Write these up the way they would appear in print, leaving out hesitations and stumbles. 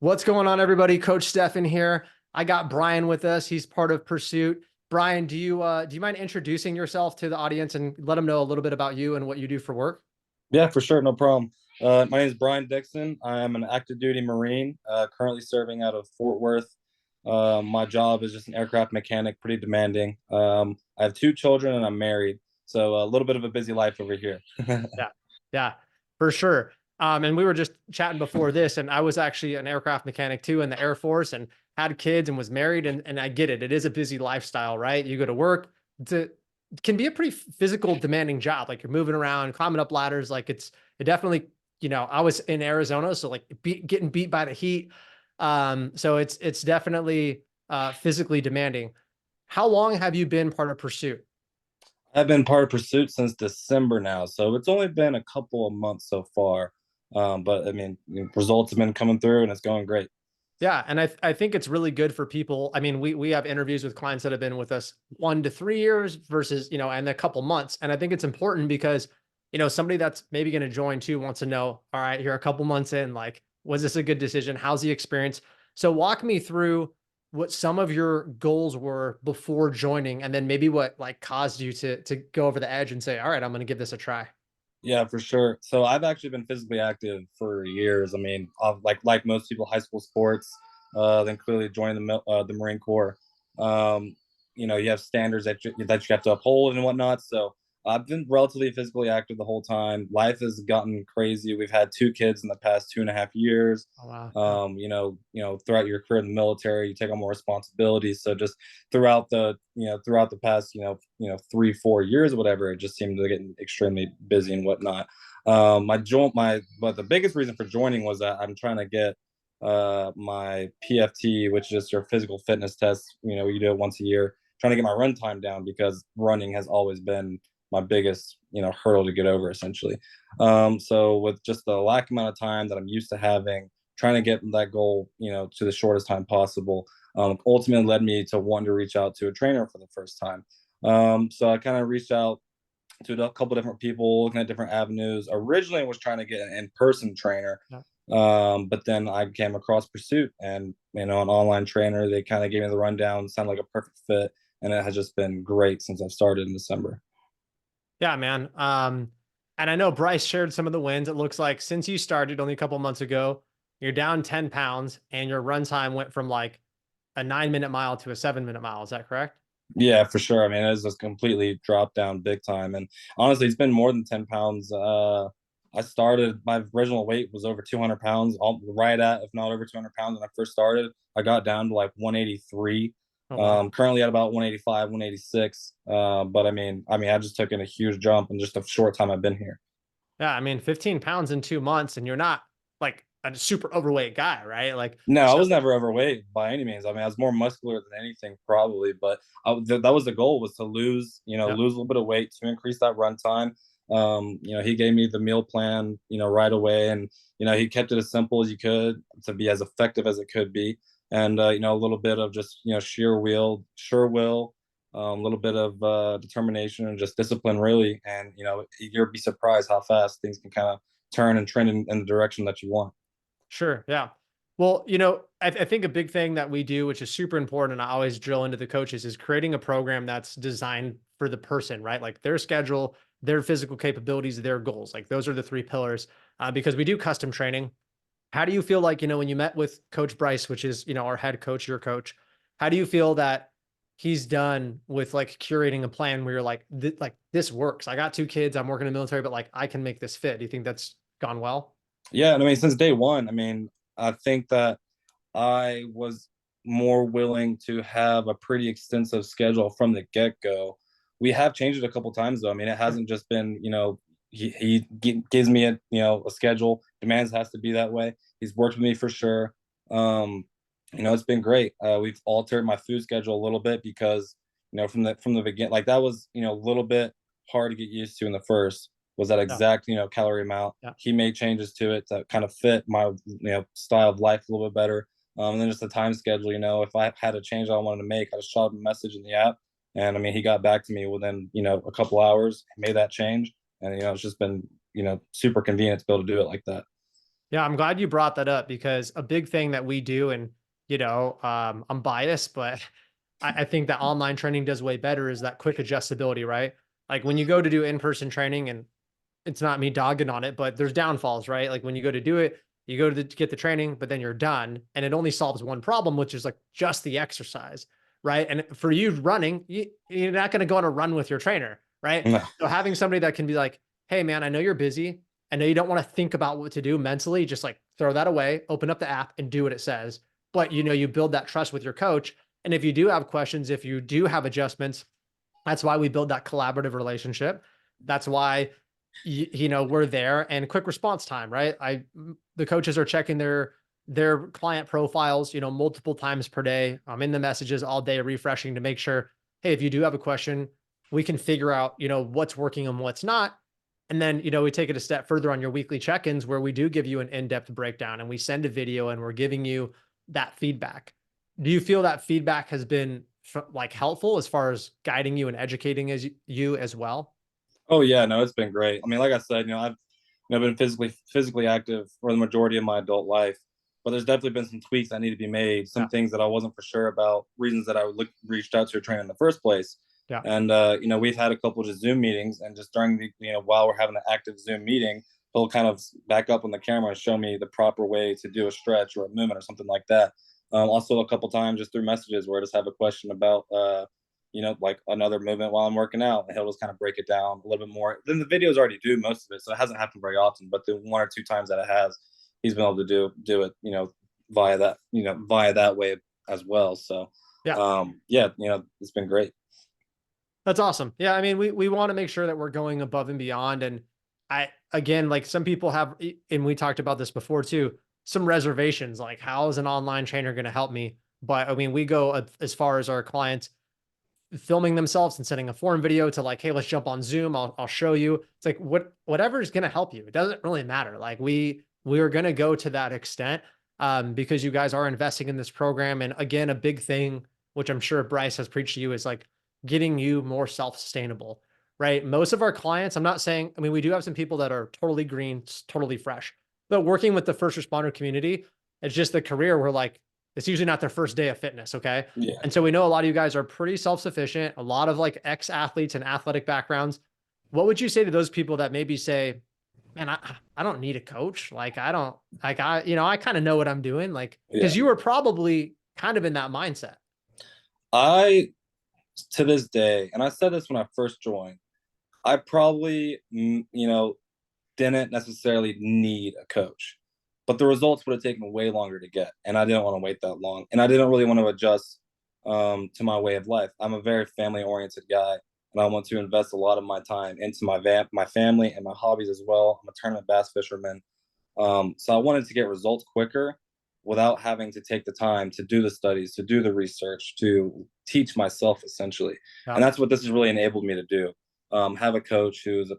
What's going on, everybody? Coach Stefan here. I got Brian with us. He's part of Pursuit. Brian, do you mind introducing yourself to the audience and let them know a little bit about you and what you do for work? Yeah, for sure, no problem. My name is Brian Dickson. I am an active duty Marine, currently serving out of Fort Worth. My job is just an aircraft mechanic, pretty demanding. I have two children and I'm married, so a little bit of a busy life over here. Yeah, yeah, for sure. And we were just chatting before this, and I was actually an aircraft mechanic too in the Air Force and had kids and was married. And I get it. It is a busy lifestyle, right? You go to work. It can be a pretty physical demanding job. Like you're moving around, climbing up ladders. Like it definitely, I was in Arizona, so like getting beat by the heat. So it's definitely physically demanding. How long have you been part of Pursuit? I've been part of Pursuit since December now, so it's only been a couple of months so far. But I mean, results have been coming through and it's going great. Yeah, and I think it's really good for people. I mean, we have interviews with clients that have been with us 1 to 3 years versus, and a couple months. And I think it's important because, somebody that's maybe going to join too wants to know, all right, here a couple months in, like, was this a good decision? How's the experience? So walk me through what some of your goals were before joining, and then maybe what like caused you to go over the edge and say, all right, I'm going to give this a try. Yeah, for sure. So I've actually been physically active for years. I mean, like most people, high school sports, then clearly joining the Marine Corps. Um, you have standards that you have to uphold and whatnot. So I've been relatively physically active the whole time. Life has gotten crazy. We've had two kids in the past 2.5 years. Oh, wow. Yeah. Throughout your career in the military, you take on more responsibilities. So just throughout the past 3 4 years or whatever, it just seemed to get extremely busy and whatnot. But the biggest reason for joining was that I'm trying to get my PFT, which is your physical fitness test. You do it once a year, trying to get my run time down because running has always been my biggest hurdle to get over, essentially. So with just the lack amount of time that I'm used to having, trying to get that goal to the shortest time possible, ultimately led me to wanting to reach out to a trainer for the first time. So I kind of reached out to a couple different people, looking at different avenues. Originally, I was trying to get an in-person trainer, Yeah. but then I came across Pursuit, and an online trainer. They kind of gave me the rundown, sounded like a perfect fit, and it has just been great since I've started in December. Yeah, man. And I know Bryce shared some of the wins. It looks like since you started only a couple months ago, you're down 10 pounds and your run time went from like a 9 minute mile to a 7 minute mile. Is that correct? Yeah, for sure. I mean, it's just completely dropped down big time. And honestly, it's been more than 10 pounds. I started, my original weight was over 200 pounds, right at, if not over 200 pounds when I first started. I got down to like 183. Oh, wow. Currently at about 185, 186. But I just took in a huge jump in just a short time I've been here. Yeah. I mean, 15 pounds in 2 months and you're not like a super overweight guy, right? Like, No, I so was never overweight by any means. I mean, I was more muscular than anything, probably. But that was the goal, was to lose, yeah, lose a little bit of weight to increase that run time. He gave me the meal plan, right away, and he kept it as simple as you could to be as effective as it could be, and a little bit of just sure will, a little bit of determination and just discipline, really, and you'll be surprised how fast things can kind of turn and trend in the direction that you want. sure. Yeah. Well, I think a big thing that we do, which is super important, and I always drill into the coaches, is creating a program that's designed for the person, right? Like their schedule, their physical capabilities, their goals. Like those are the three pillars. Because we do custom training. How do you feel like, when you met with Coach Bryce, which is, our head coach, your coach, how do you feel that he's done with like curating a plan where you're like, like this works. I got two kids, I'm working in the military, but like I can make this fit. Do you think that's gone well? Yeah, and I mean, since day one, I mean, I think that I was more willing to have a pretty extensive schedule from the get go. We have changed it a couple times though. I mean, it Sure. hasn't just been, gives me a schedule, demands has to be that way. He's worked with me for sure. Um, it's been great. We've altered my food schedule a little bit because, from the beginning, like that was, a little bit hard to get used to in the first, was that Yeah. exact, calorie amount. Yeah. He made changes to it to kind of fit my, style of life a little bit better. And then just the time schedule, if I had a change I wanted to make, I just shot him a message in the app. And I mean, he got back to me within, a couple hours, made that change. And, it's just been, super convenient to be able to do it like that. Yeah, I'm glad you brought that up because a big thing that we do, and I'm biased, but I think that online training does way better is that quick adjustability, right? Like when you go to do in-person training, and it's not me dogging on it, but there's downfalls, right? Like when you go to do it, you go to get the training, but then you're done, and it only solves one problem, which is like just the exercise, right? And for you running, you're not going to go on a run with your trainer, right? No. So having somebody that can be like, hey, man, I know you're busy. I know you don't want to think about what to do mentally. Just like throw that away, open up the app and do what it says. But you build that trust with your coach. And if you do have questions, if you do have adjustments, that's why we build that collaborative relationship. That's why we're there, and quick response time, right? The coaches are checking their client profiles, multiple times per day. I'm in the messages all day, refreshing to make sure, hey, if you do have a question, we can figure out, what's working and what's not. And then, we take it a step further on your weekly check-ins where we do give you an in-depth breakdown and we send a video and we're giving you that feedback. Do you feel that feedback has been like helpful as far as guiding you and educating you as well? Oh yeah, no, it's been great. I mean, like I said, I've been physically active for the majority of my adult life, but there's definitely been some tweaks that need to be made, some Yeah. things that I wasn't for sure about, reasons that reached out to a trainer in the first place. Yeah. And we've had a couple of Zoom meetings, and just during the while we're having an active Zoom meeting, he'll kind of back up on the camera and show me the proper way to do a stretch or a movement or something like that. Also, a couple times just through messages where I just have a question about like another movement while I'm working out, and he'll just kind of break it down a little bit more. Then the videos already do most of it, so it hasn't happened very often. But the one or two times that it has, he's been able to do it, via that way as well. So, Yeah. yeah, it's been great. That's awesome. Yeah, I mean, we want to make sure that we're going above and beyond. And again, like some people have, and we talked about this before too, some reservations, like how is an online trainer going to help me? But I mean, we go as far as our clients filming themselves and sending a form video to like, hey, let's jump on Zoom. I'll show you. It's like whatever is going to help you. It doesn't really matter. Like we are going to go to that extent because you guys are investing in this program. And again, a big thing, which I'm sure Bryce has preached to you, is like getting you more self-sustainable, right? Most of our clients, I'm not saying, I mean, we do have some people that are totally green, totally fresh, but working with the first responder community, it's just the career where like, it's usually not their first day of fitness. Okay. Yeah. And so we know a lot of you guys are pretty self-sufficient, a lot of like ex-athletes and athletic backgrounds. What would you say to those people that maybe say, man, I don't need a coach. Like, I don't like, I kind of know what I'm doing. Like, cause Yeah. you were probably kind of in that mindset. I to this day, and I said this when I first joined, I probably didn't necessarily need a coach, but the results would have taken way longer to get, and I didn't want to wait that long, and I didn't really want to adjust to my way of life. I'm a very family oriented guy, and I want to invest a lot of my time into my family and my hobbies as well. I'm a tournament bass fisherman, so I wanted to get results quicker without having to take the time to do the studies, to do the research, to teach myself essentially. Yeah. And that's what this has really enabled me to do. Have a coach he's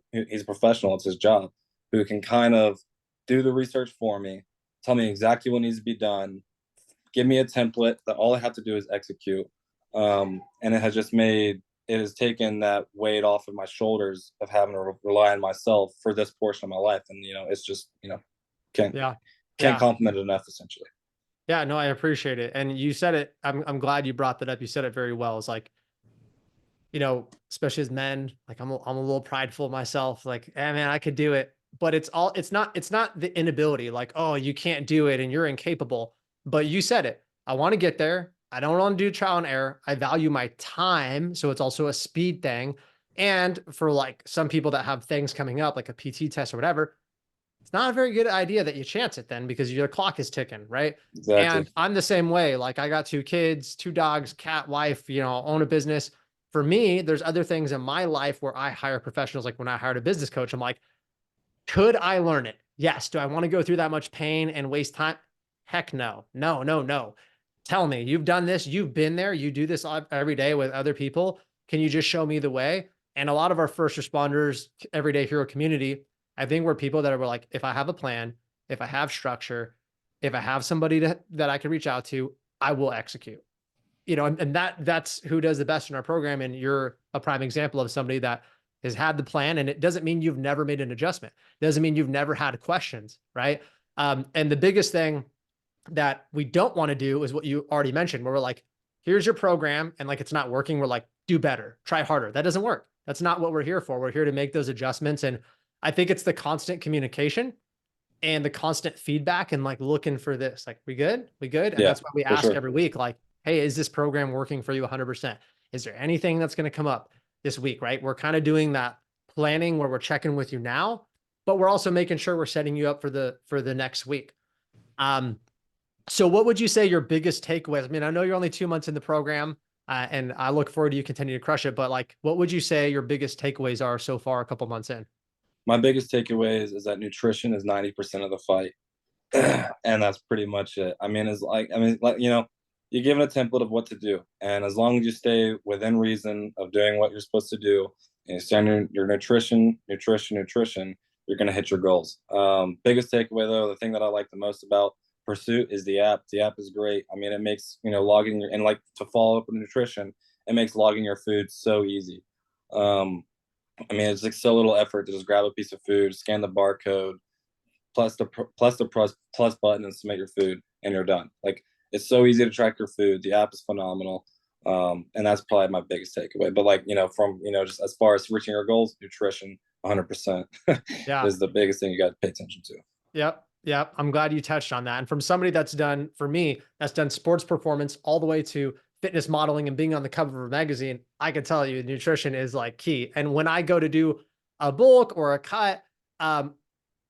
a professional, it's his job, who can kind of do the research for me, tell me exactly what needs to be done, give me a template that all I have to do is execute. And it has taken that weight off of my shoulders of having to rely on myself for this portion of my life. And, it's just, can't, Yeah. can't Yeah. compliment it enough, essentially. Yeah. No, I appreciate it. And you said it, I'm glad you brought that up. You said it very well. It's like, especially as men, like I'm a little prideful myself. Like, man, I could do it. But it's not the inability, like, oh, you can't do it and you're incapable. But you said it. I want to get there. I don't want to do trial and error. I value my time. So it's also a speed thing. And for like some people that have things coming up, like a PT test or whatever, it's not a very good idea that you chance it then because your clock is ticking, right? Exactly. And I'm the same way. Like I got two kids, two dogs, cat, wife, own a business. For me, there's other things in my life where I hire professionals. Like when I hired a business coach, I'm like, could I learn it? Yes. Do I want to go through that much pain and waste time? Heck no. No, no, no. Tell me, you've done this, you've been there, you do this every day with other people. Can you just show me the way? And a lot of our first responders, everyday hero community, I think we're people that are like, if I have a plan, if I have structure, if I have somebody that I can reach out to, I will execute. And that's who does the best in our program. And you're a prime example of somebody that has had the plan. And it doesn't mean you've never made an adjustment. It doesn't mean you've never had questions, right? And the biggest thing that we don't want to do is what you already mentioned, where we're like, here's your program, and like it's not working. We're like, do better, try harder. That doesn't work. That's not what we're here for. We're here to make those adjustments. And I think it's the constant communication and the constant feedback and like looking for this, like, we good? We good? And Yeah, that's why we for ask sure. every week, like, hey, is this program working for you 100%? Is there anything that's going to come up this week? Right. We're kind of doing that planning where we're checking with you now, but we're also making sure we're setting you up for the next week. Um, so what would you say your biggest takeaways? I mean, I know you're only 2 months in the program, and I look forward to you continue to crush it, but like, what would you say your biggest takeaways are so far a couple months in? My biggest takeaway is that nutrition is 90% of the fight. And that's pretty much it. I mean, it's like, I mean, like, you're given a template of what to do. And as long as you stay within reason of doing what you're supposed to do, and you stand your nutrition, you're going to hit your goals. Biggest takeaway, though, the thing that I like the most about Pursuit is the app. The app is great. I mean, it makes, logging and like to follow up with nutrition, it makes logging your food so easy. Um, I mean, it's like so little effort to just grab a piece of food, scan the barcode, plus button, and submit your food, and you're done. Like, it's so easy to track your food. The app is phenomenal, and that's probably my biggest takeaway. But like, from just as far as reaching your goals, nutrition, 100% Yeah. is the biggest thing you got to pay attention to. Yep. Yep. I'm glad you touched on that. And from somebody that's done, for me, that's done sports performance all the way to fitness modeling and being on the cover of a magazine, I can tell you nutrition is like key. And when I go to do a bulk or a cut, um,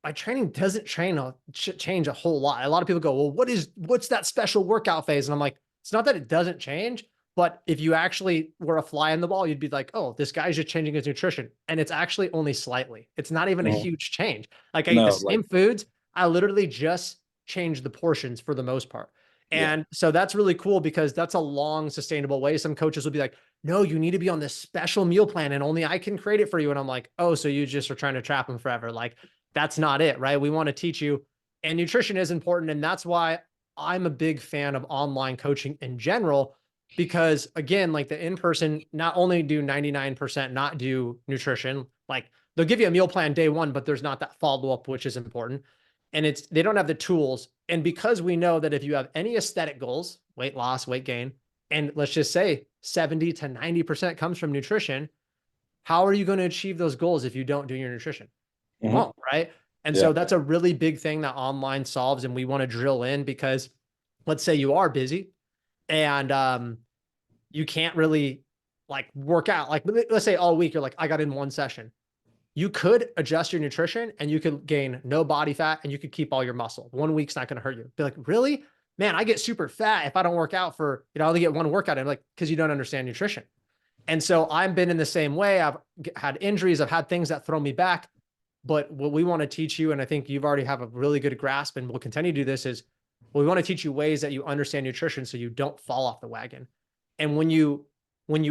my training doesn't change a whole lot. A lot of people go, well, what's that special workout phase? And I'm like, it's not that it doesn't change, but if you actually were a fly in the wall, you'd be like, oh, this guy's just changing his nutrition. And it's actually only slightly. It's not even a Mhm. huge change. Like I eat the No, like, same foods. I literally just change the portions for the most part. yeah. And so that's really cool because that's a long, sustainable way. Some coaches will be like, no, you need to be on this special meal plan and only I can create it for you. And I'm like, oh, so you just are trying to trap them forever. Like, that's not it, right? We want to teach you, and nutrition is important. And that's why I'm a big fan of online coaching in general, because again, like the in-person, not only do 99% not do nutrition, like they'll give you a meal plan day one, but there's not that follow-up, which is important. And they don't have the tools. And because we know that if you have any aesthetic goals, weight loss, weight gain, and let's just say 70 to 90% comes from nutrition, how are you going to achieve those goals if you don't do your nutrition? You Hmm. won't, right? And so Yeah. that's a really big thing that online solves. And we want to drill in because let's say you are busy and you can't really like work out. Like let's say all week you're like, I got in one session. You could adjust your nutrition and you could gain no body fat and you could keep all your muscle. 1 week's not going to hurt you. Be like, really? Man, I get super fat if I don't work out for, I only get one workout. I'm like, because you don't understand nutrition. And so I've been in the same way. I've had injuries. I've had things that throw me back. But what we want to teach you, and I think you've already have a really good grasp, and we'll continue to do this, is we want to teach you ways that you understand nutrition so you don't fall off the wagon. And when you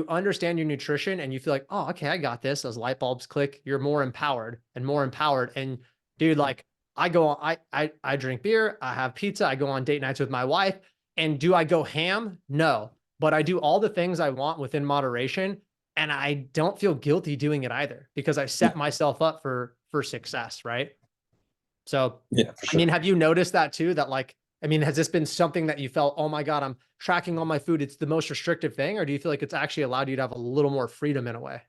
understand your nutrition and you feel like, oh, okay, I got this, those light bulbs click, you're more empowered and more empowered. And dude, like I go on, I drink beer, I have pizza, I go on date nights with my wife. And do I go ham? No. But I do all the things I want within moderation. And I don't feel guilty doing it either because I set myself up for success, right? So, Yeah, for I mean, sure. have you noticed that too? That like, I mean, has this been something that you felt, oh my God, I'm tracking all my food, it's the most restrictive thing? Or do you feel like it's actually allowed you to have a little more freedom in a way?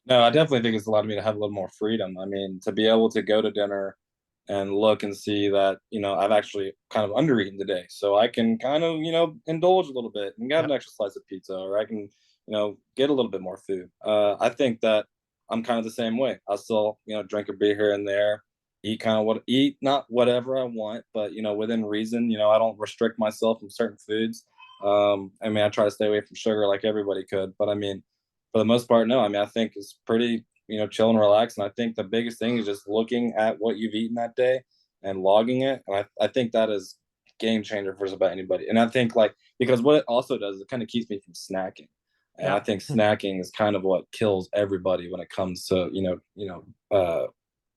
No, I definitely think it's allowed me to have a little more freedom. I mean, to be able to go to dinner and look and see that, I've actually kind of undereaten today. So I can kind of, indulge a little bit and get Yep. an extra slice of pizza, or I can, get a little bit more food. I think that I'm kind of the same way. I still, drink a beer here and there, eat not whatever I want, but, within reason. I don't restrict myself from certain foods. I mean, I try to stay away from sugar like everybody could, but I mean, for the most part, no. I mean, I think it's pretty, chill and relax. And I think the biggest thing is just looking at what you've eaten that day and logging it. And I think that is game changer for just about anybody. And I think like, because what it also does, it kind of keeps me from snacking. And I Yeah. think snacking is kind of what kills everybody when it comes to,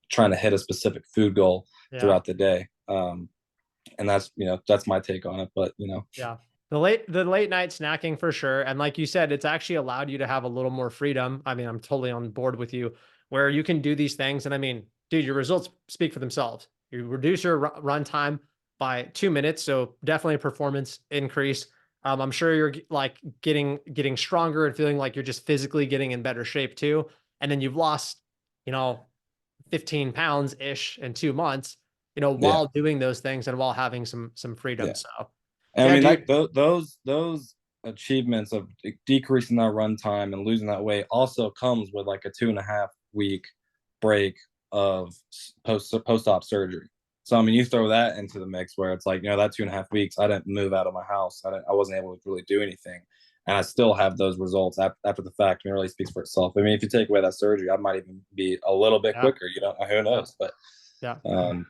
trying to hit a specific food goal Yeah. throughout the day. And that's my take on it. But, Yeah. The late night snacking for sure. And like you said, it's actually allowed you to have a little more freedom. I mean, I'm totally on board with you where you can do these things. And I mean, dude, your results speak for themselves. You reduce your run time by 2 minutes. So definitely a performance increase. I'm sure you're like getting stronger and feeling like you're just physically getting in better shape too. And then you've lost, you know, 15 pounds ish in 2 months, Yeah, while doing those things and while having some freedom. yeah. So And I yeah, mean, like dude. those achievements of decreasing that run time and losing that weight also comes with like a 2.5 week break of post-op surgery. So I mean, you throw that into the mix where it's like, that 2.5 weeks, I didn't move out of my house. I wasn't able to really do anything, and I still have those results after the fact. And it really speaks for itself. I mean, if you take away that surgery, I might even be a little bit Yeah. quicker. Who Yeah. knows? But Yeah.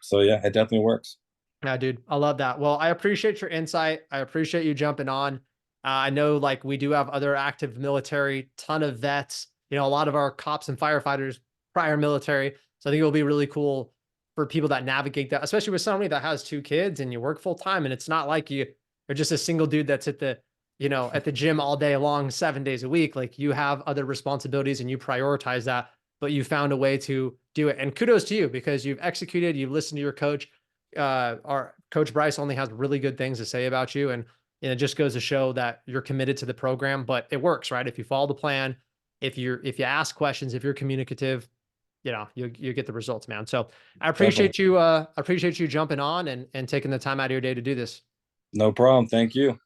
so yeah, it definitely works. Yeah, dude. I love that. Well, I appreciate your insight. I appreciate you jumping on. I know like we do have other active military, ton of vets, a lot of our cops and firefighters, prior military. So I think it'll be really cool for people that navigate that, especially with somebody that has 2 kids and you work full time. And it's not like you're just a single dude that's at the gym all day long, 7 days a week. Like you have other responsibilities and you prioritize that, but you found a way to do it. And kudos to you because you've executed, you've listened to your coach. Our coach Bryce only has really good things to say about you. And it just goes to show that you're committed to the program, but it works, right? If you follow the plan, if you ask questions, if you're communicative, you get the results, man. So Definitely, I appreciate you jumping on and taking the time out of your day to do this. no problem. Thank you.